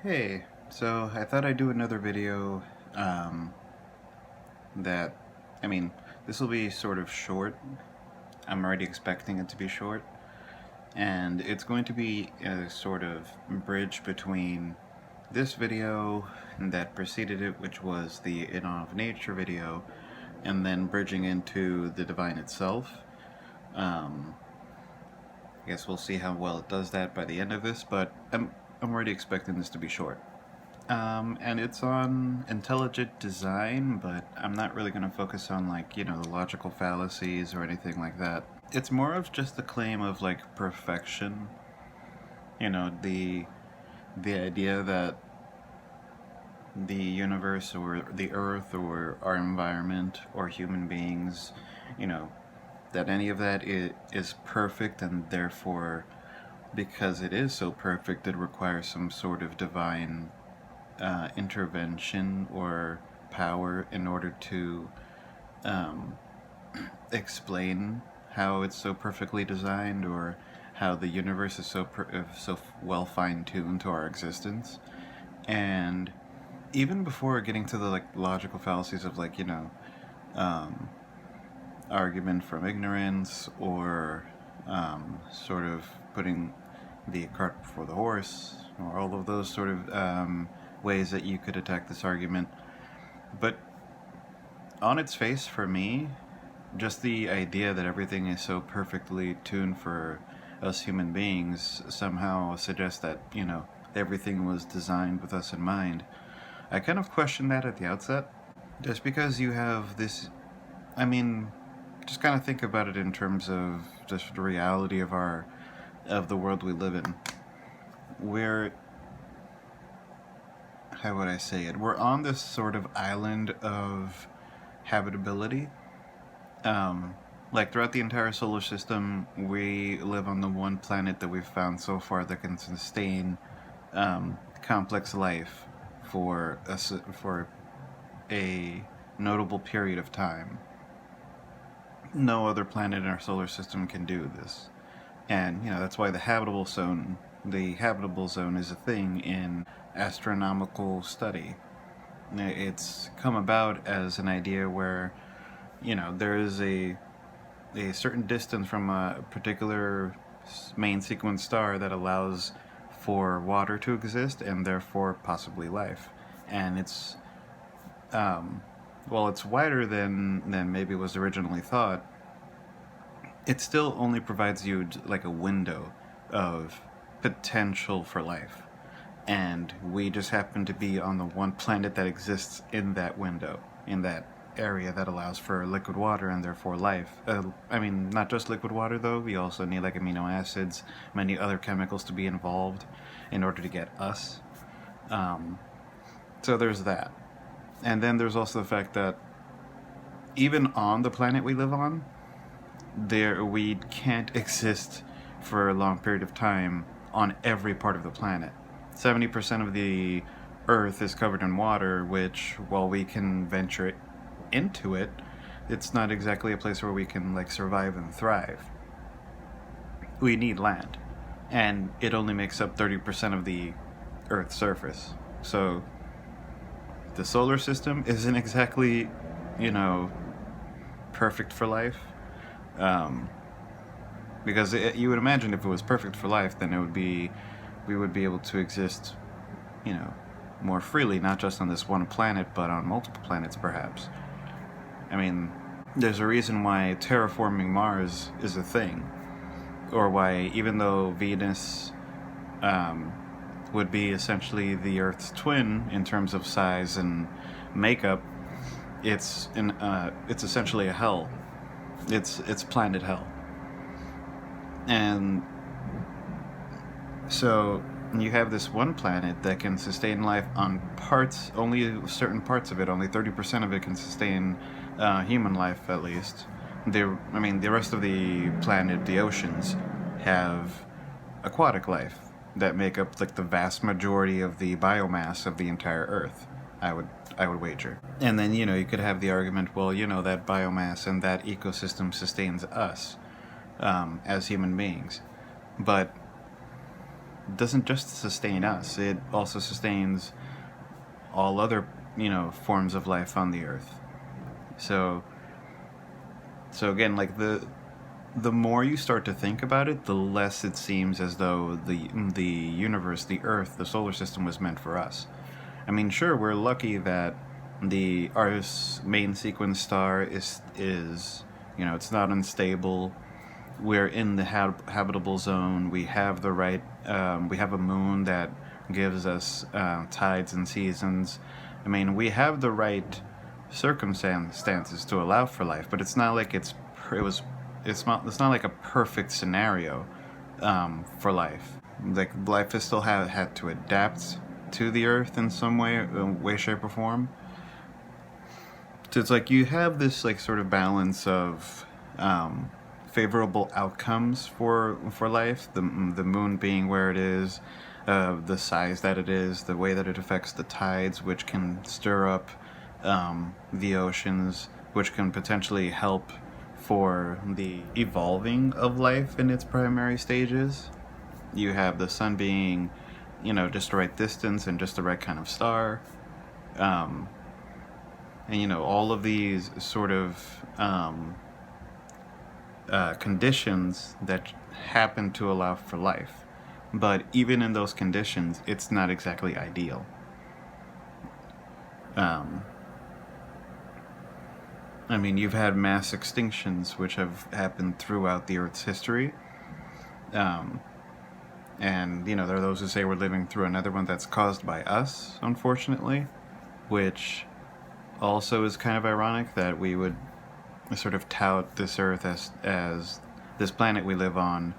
Hey, so I thought I'd do another video that, I mean, this will be sort of short. I'm already expecting it to be short. And it's going to be a sort of bridge between this video that preceded it, which was the In Awe of Nature video, and then bridging into the divine itself. I guess we'll see how well it does that by the end of this, but I'm already expecting this to be short. And it's on intelligent design, but I'm not really going to focus on, like, the logical fallacies or anything like that. It's more of just the claim of, like, perfection. The idea that the universe or the earth or our environment or human beings, that any of that is perfect, and therefore, because it is so perfect, it requires some sort of divine intervention or power in order to um, explain how it's so perfectly designed, or how the universe is so well fine-tuned to our existence. And even before getting to the, like, logical fallacies of, like, um, argument from ignorance, or sort of putting the cart before the horse, or all of those sort of ways that you could attack this argument. But on its face, for me, just the idea that everything is so perfectly tuned for us human beings somehow suggests that, everything was designed with us in mind. I kind of question that at the outset. Just because you have this, I mean, just kind of think about it in terms of just the reality of the world we live in. We're, how would I say it? We're on this sort of island of habitability. Like, throughout the entire solar system, we live on the one planet that we've found so far that can sustain complex life for a notable period of time. No other planet in our solar system can do this, and that's why the habitable zone, is a thing in astronomical study. It's come about as an idea where there is a certain distance from a particular main sequence star that allows for water to exist, and therefore possibly life. And it's while it's wider than maybe was originally thought, it still only provides you, like, a window of potential for life. And we just happen to be on the one planet that exists in that window, in that area that allows for liquid water and therefore life. I mean, not just liquid water, though. We also need, like, amino acids, many other chemicals to be involved in order to get us. So there's that. And then there's also the fact that even on the planet we live on, we can't exist for a long period of time on every part of the planet. 70% of the Earth is covered in water, which, while we can venture into it, it's not exactly a place where we can, like, survive and thrive. We need land, and it only makes up 30% of the Earth's surface. So the solar system isn't exactly, perfect for life. Because you would imagine if it was perfect for life, then we would be able to exist, more freely, not just on this one planet, but on multiple planets, perhaps. I mean, there's a reason why terraforming Mars is a thing, or why, even though Venus would be essentially the Earth's twin in terms of size and makeup, it's essentially a hell. It's planet hell. And so you have this one planet that can sustain life on only certain parts of it. Only 30% of it can sustain human life, at least. The rest of the planet, the oceans, have aquatic life that make up, like, the vast majority of the biomass of the entire Earth. I would wager. And then, you could have the argument, well, that biomass and that ecosystem sustains us as human beings. But doesn't just sustain us, it also sustains all other, forms of life on the earth. So again, like the more you start to think about it, the less it seems as though the universe, the earth, the solar system was meant for us. I mean, sure, we're lucky that our main sequence star is it's not unstable. We're in the habitable zone. We have the right. We have a moon that gives us tides and seasons. I mean, we have the right circumstances to allow for life, but it's not like it's not like a perfect scenario for life. Like life has still had to adapt to the earth in some way, shape, or form. So it's like you have this like sort of balance of favorable outcomes for life. The moon being where it is, the size that it is, the way that it affects the tides, which can stir up the oceans, which can potentially help for the evolving of life in its primary stages. You have the sun being, just the right distance and just the right kind of star. And all of these sort of conditions that happen to allow for life. But even in those conditions, it's not exactly ideal. I mean, you've had mass extinctions which have happened throughout the Earth's history. And, there are those who say we're living through another one that's caused by us, unfortunately, which also is kind of ironic that we would sort of tout this Earth as this planet we live on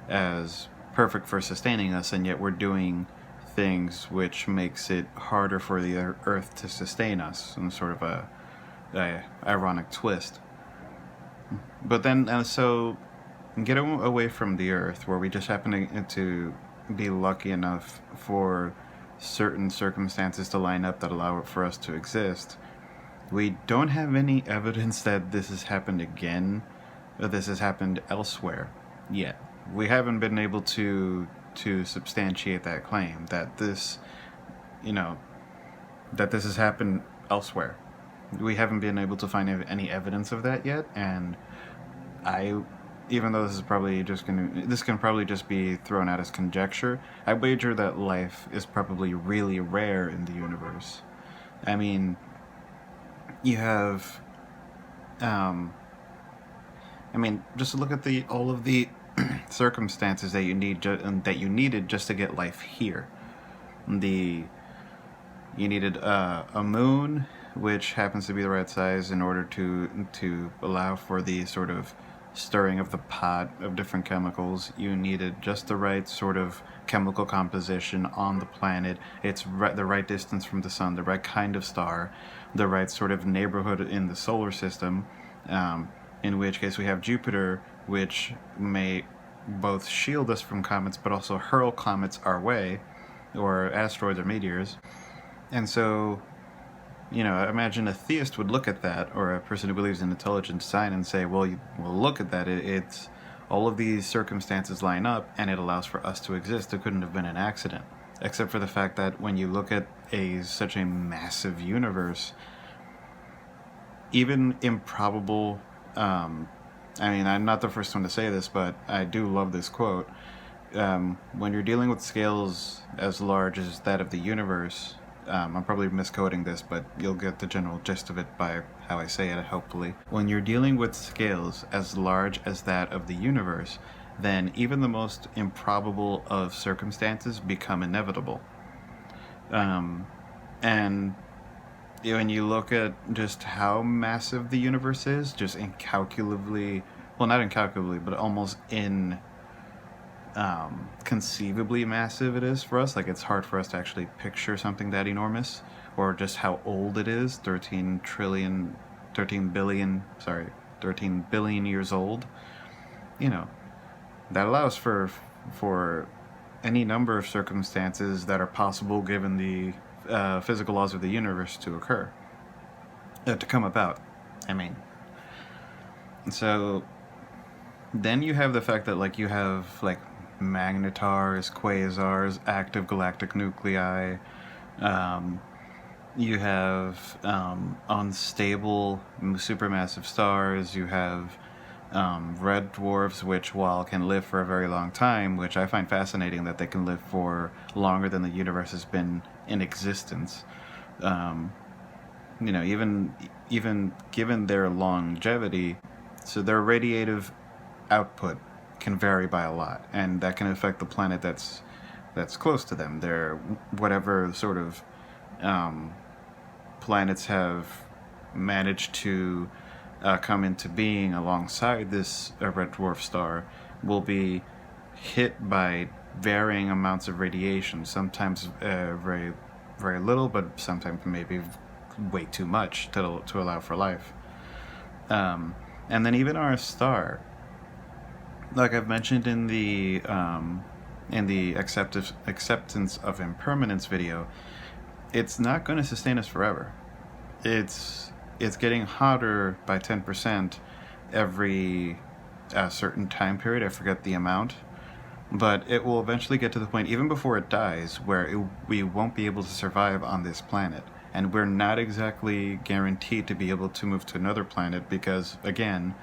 as perfect for sustaining us, and yet we're doing things which makes it harder for the Earth to sustain us, in sort of a ironic twist. But then, so get away from the Earth, where we just happen to be lucky enough for certain circumstances to line up that allow for us to exist. We don't have any evidence that this has happened again, or this has happened elsewhere yet. We haven't been able to substantiate that claim that this has happened elsewhere. We haven't been able to find any evidence of that yet, and even though this can probably just be thrown out as conjecture, I wager that life is probably really rare in the universe. I mean, you have, just look at all of the circumstances that you needed just to get life here. You needed a moon, which happens to be the right size in order to allow for the sort of stirring of the pot of different chemicals. You needed just the right sort of chemical composition on the planet. It's the right distance from the sun, the right kind of star, the right sort of neighborhood in the solar system, in which case we have Jupiter, which may both shield us from comets but also hurl comets our way, or asteroids or meteors. And so, imagine a theist would look at that, or a person who believes in intelligent design, and say, well, look at that. It's all of these circumstances line up, and it allows for us to exist. It couldn't have been an accident, except for the fact that when you look at such a massive universe, even improbable. I'm not the first one to say this, but I do love this quote. When you're dealing with scales as large as that of the universe, I'm probably misquoting this, but you'll get the general gist of it by how I say it, hopefully. When you're dealing with scales as large as that of the universe, then even the most improbable of circumstances become inevitable. And when you look at just how massive the universe is, just incalculably, well, not incalculably, but almost conceivably massive it is for us. Like, it's hard for us to actually picture something that enormous, or just how old it is. 13 billion years old. That allows for any number of circumstances that are possible given the physical laws of the universe to occur, to come about. So then you have the fact that you have magnetars, quasars, active galactic nuclei. You have unstable supermassive stars. You have red dwarfs, which while can live for a very long time, which I find fascinating that they can live for longer than the universe has been in existence. Even given their longevity, so their radiative output can vary by a lot, and that can affect the planet that's close to them. Their whatever sort of planets have managed to come into being alongside this red dwarf star will be hit by varying amounts of radiation. Sometimes very very little, but sometimes maybe way too much to allow for life. And then even our star, like I've mentioned in the acceptance of impermanence video, it's not going to sustain us forever. It's getting hotter by 10% every certain time period. I forget the amount, but it will eventually get to the point, even before it dies, where we won't be able to survive on this planet. And we're not exactly guaranteed to be able to move to another planet because, again,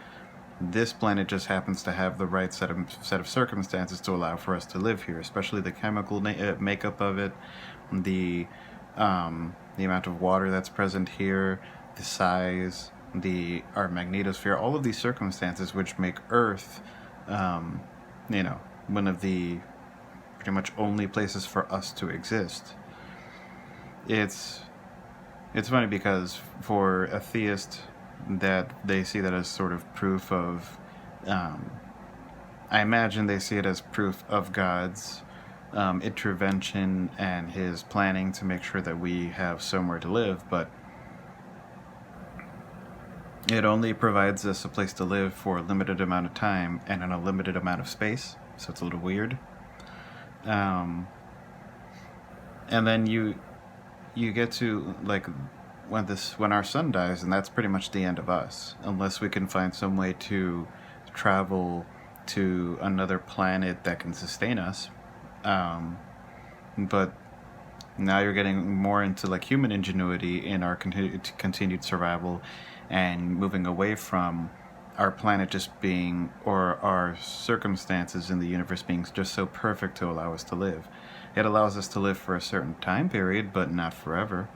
this planet just happens to have the right set of circumstances to allow for us to live here, especially the chemical makeup of it, the amount of water that's present here, the size, our magnetosphere, all of these circumstances which make Earth, one of the pretty much only places for us to exist. It's funny because for a theist, that they see that as sort of proof of, I imagine they see it as proof of God's intervention and his planning to make sure that we have somewhere to live, but it only provides us a place to live for a limited amount of time and in a limited amount of space, so it's a little weird. And then you get to, like, when our sun dies, and that's pretty much the end of us, unless we can find some way to travel to another planet that can sustain us. But now you're getting more into like human ingenuity in our continued survival, and moving away from our planet just being, or our circumstances in the universe being just so perfect to allow us to live. It allows us to live for a certain time period, but not forever.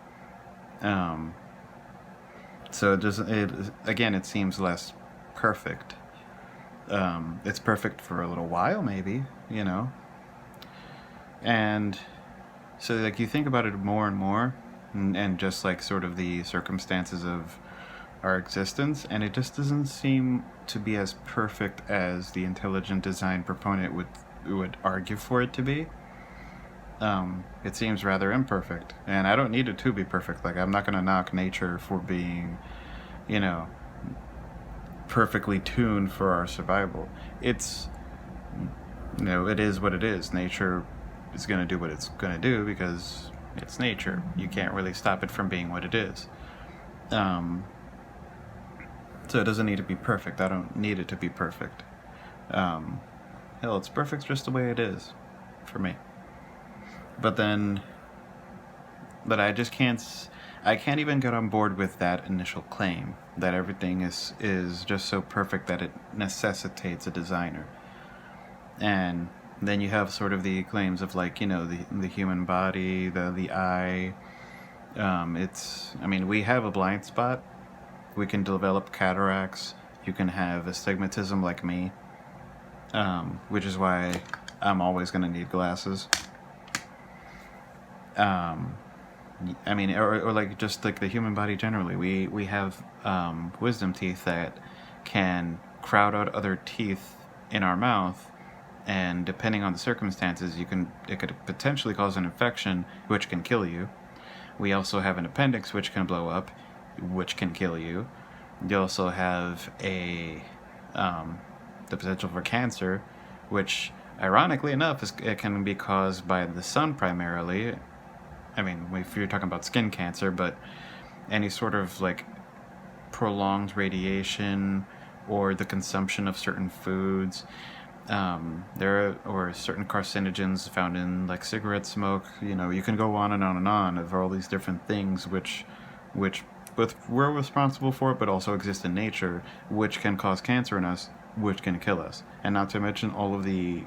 So it seems less perfect. It's perfect for a little while, maybe, and so like you think about it more and more, and just like sort of the circumstances of our existence, and it just doesn't seem to be as perfect as the intelligent design proponent would argue for it to be. It seems rather imperfect, and I don't need it to be perfect. Like, I'm not going to knock nature for being, perfectly tuned for our survival. It is what it is. Nature is going to do what it's going to do because it's nature. You can't really stop it from being what it is. So it doesn't need to be perfect. I don't need it to be perfect. Hell, it's perfect just the way it is for me. But I just I can't even get on board with that initial claim that everything is just so perfect that it necessitates a designer. And then you have sort of the claims of, like, the human body, the eye. We have a blind spot. We can develop cataracts. You can have astigmatism like me, which is why I'm always going to need glasses. Or like just like the human body generally, we have wisdom teeth that can crowd out other teeth in our mouth, and depending on the circumstances, it could potentially cause an infection, which can kill you. We also have an appendix which can blow up, which can kill you. You also have the potential for cancer, which ironically enough it can be caused by the sun primarily. If you're talking about skin cancer, but any sort of like prolonged radiation or the consumption of certain foods. There are certain carcinogens found in like cigarette smoke. You know, you can go on and on and on of all these different things which both we're responsible for, but also exist in nature, which can cause cancer in us, which can kill us, and not to mention all of the,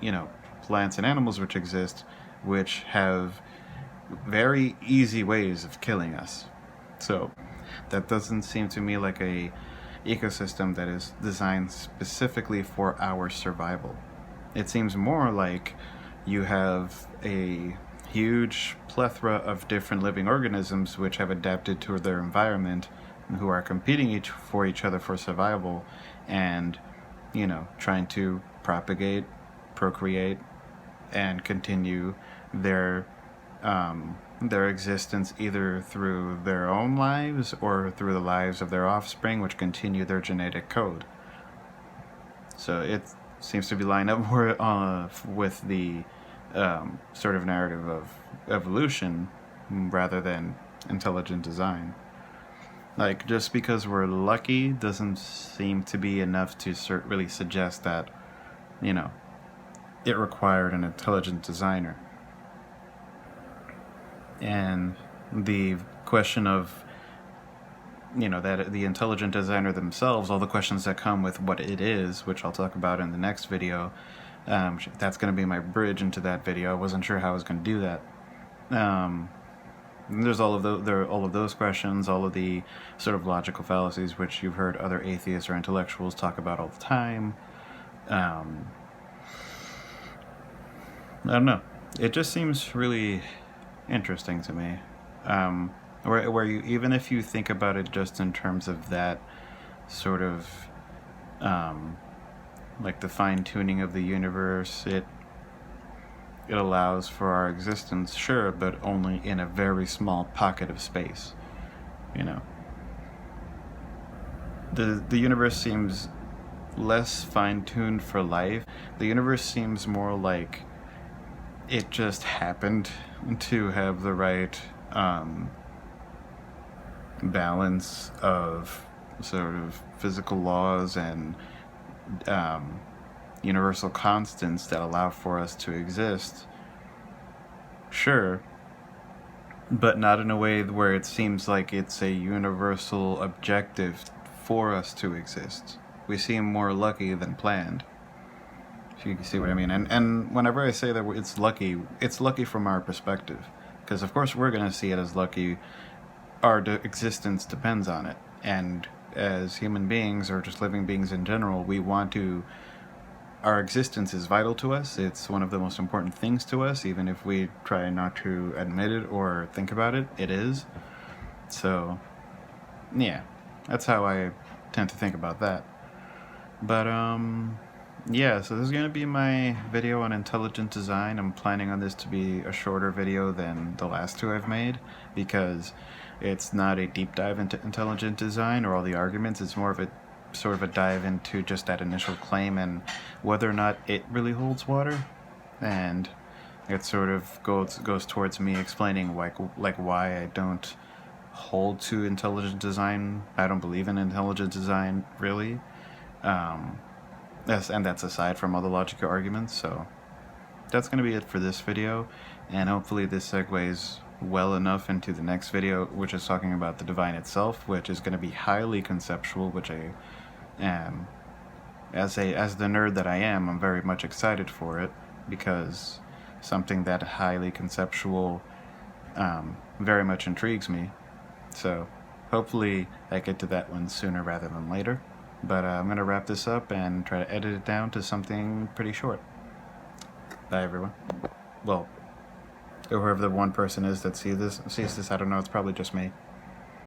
you know, plants and animals which exist, which have very easy ways of killing us. So that doesn't seem to me like a ecosystem that is designed specifically for our survival. It seems more like you have a huge plethora of different living organisms which have adapted to their environment, who are competing for each other for survival, and, you know, trying to propagate, procreate, and continue their existence either through their own lives or through the lives of their offspring, which continue their genetic code. So it seems to be lined up more with the sort of narrative of evolution rather than intelligent design. Like, just because we're lucky doesn't seem to be enough to really suggest that, you know, it required an intelligent designer. And the question of, you know, that the intelligent designer themselves, all the questions that come with what it is, which I'll talk about in the next video, that's going to be my bridge into that video. I wasn't sure how I was going to do that. There's all of those questions, all of the sort of logical fallacies, which you've heard other atheists or intellectuals talk about all the time. I don't know. It just seems really interesting to me, where you, even if you think about it just in terms of that sort of like the fine-tuning of the universe, it allows for our existence, sure, but only in a very small pocket of space. You know, the universe seems less fine-tuned for life. The universe seems more like it just happened to have the right balance of sort of physical laws and universal constants that allow for us to exist. Sure, but not in a way where it seems like it's a universal objective for us to exist. We seem more lucky than planned. If you see what I mean. And whenever I say that it's lucky from our perspective. Because of course we're going to see it as lucky. Our existence depends on it. And as human beings, or just living beings in general, our existence is vital to us. It's one of the most important things to us, even if we try not to admit it or think about it, it is. So, yeah, that's how I tend to think about that. But, yeah, so this is going to be my video on intelligent design. I'm planning on this to be a shorter video than the last two I've made, because it's not a deep dive into intelligent design or all the arguments. It's more of a sort of a dive into just that initial claim and whether or not it really holds water. And it sort of goes towards me explaining like why I don't hold to intelligent design. I don't believe in intelligent design, really. And that's aside from all the logical arguments. So that's going to be it for this video, and hopefully this segues well enough into the next video, which is talking about the divine itself, which is going to be highly conceptual, which I am, as the nerd that I am, I'm very much excited for it, because something that highly conceptual very much intrigues me. So hopefully I get to that one sooner rather than later. But I'm going to wrap this up and try to edit it down to something pretty short. Bye, everyone. Well, whoever the one person is that sees this, I don't know, it's probably just me.